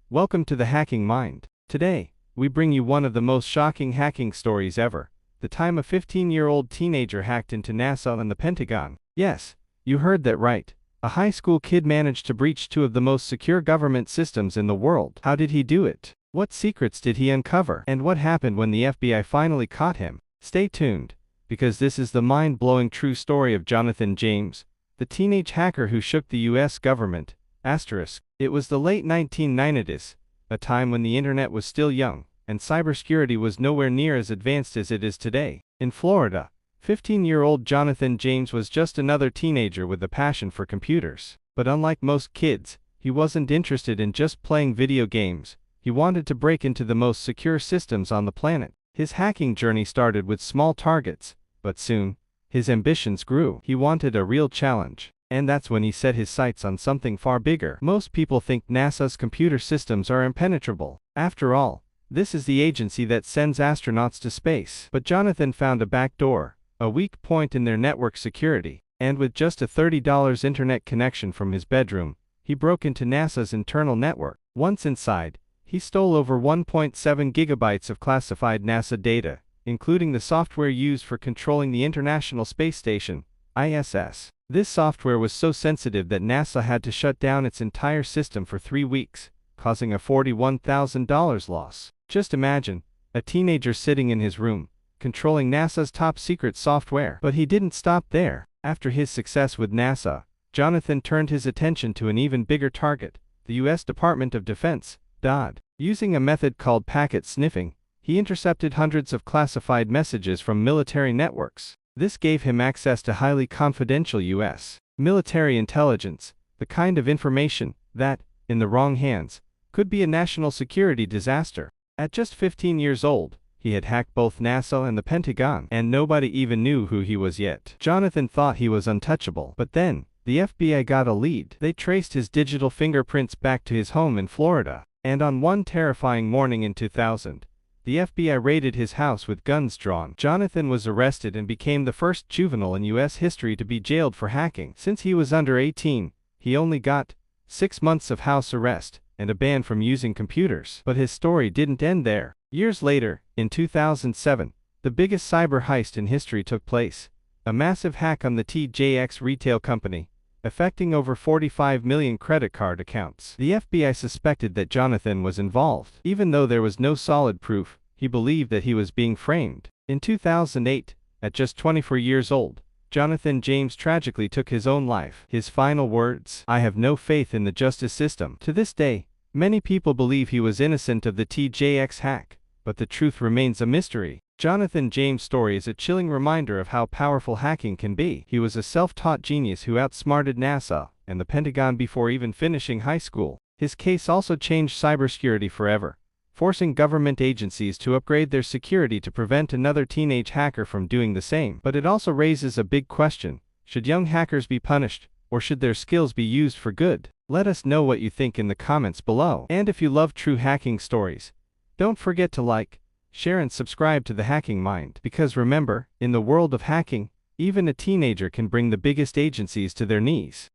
Welcome to the Hacking Mind. Today, we bring you one of the most shocking hacking stories ever. The time a 15-year-old teenager hacked into NASA and the Pentagon. Yes, you heard that right. A high school kid managed to breach two of the most secure government systems in the world. How did he do it? What secrets did he uncover? And what happened when the FBI finally caught him? Stay tuned, because this is the mind-blowing true story of Jonathan James, the teenage hacker who shook the US government. It was the late 1990s, a time when the internet was still young, and cybersecurity was nowhere near as advanced as it is today. In Florida, 15-year-old Jonathan James was just another teenager with a passion for computers. But unlike most kids, he wasn't interested in just playing video games. He wanted to break into the most secure systems on the planet. His hacking journey started with small targets, but soon, his ambitions grew. He wanted a real challenge. And that's when he set his sights on something far bigger. Most people think NASA's computer systems are impenetrable. After all, this is the agency that sends astronauts to space. But Jonathan found a back door, a weak point in their network security. And with just a $30 internet connection from his bedroom, he broke into NASA's internal network. Once inside, he stole over 1.7 gigabytes of classified NASA data, including the software used for controlling the International Space Station, ISS. This software was so sensitive that NASA had to shut down its entire system for 3 weeks, causing a $41,000 loss. Just imagine, a teenager sitting in his room, controlling NASA's top-secret software. But he didn't stop there. After his success with NASA, Jonathan turned his attention to an even bigger target, the US Department of Defense, DoD. Using a method called packet sniffing, he intercepted hundreds of classified messages from military networks. This gave him access to highly confidential US military intelligence, the kind of information that, in the wrong hands, could be a national security disaster. At just 15 years old, he had hacked both NASA and the Pentagon, and nobody even knew who he was yet. Jonathan thought he was untouchable. But then, the FBI got a lead. They traced his digital fingerprints back to his home in Florida. And on one terrifying morning in 2000, the FBI raided his house with guns drawn. Jonathan was arrested and became the first juvenile in US history to be jailed for hacking. Since he was under 18, he only got 6 months of house arrest and a ban from using computers. But his story didn't end there. Years later, in 2007, the biggest cyber heist in history took place. A massive hack on the TJX retail company, affecting over 45 million credit card accounts. The FBI suspected that Jonathan was involved. Even though there was no solid proof, he believed that he was being framed. In 2008, at just 24 years old, Jonathan James tragically took his own life. His final words: "I have no faith in the justice system." To this day, many people believe he was innocent of the TJX hack, but the truth remains a mystery. Jonathan James' story is a chilling reminder of how powerful hacking can be. He was a self-taught genius who outsmarted NASA and the Pentagon before even finishing high school. His case also changed cybersecurity forever, forcing government agencies to upgrade their security to prevent another teenage hacker from doing the same. But it also raises a big question: should young hackers be punished, or should their skills be used for good? Let us know what you think in the comments below. And if you love true hacking stories, don't forget to like, share and subscribe to the Hacking Mind. Because remember, in the world of hacking, even a teenager can bring the biggest agencies to their knees.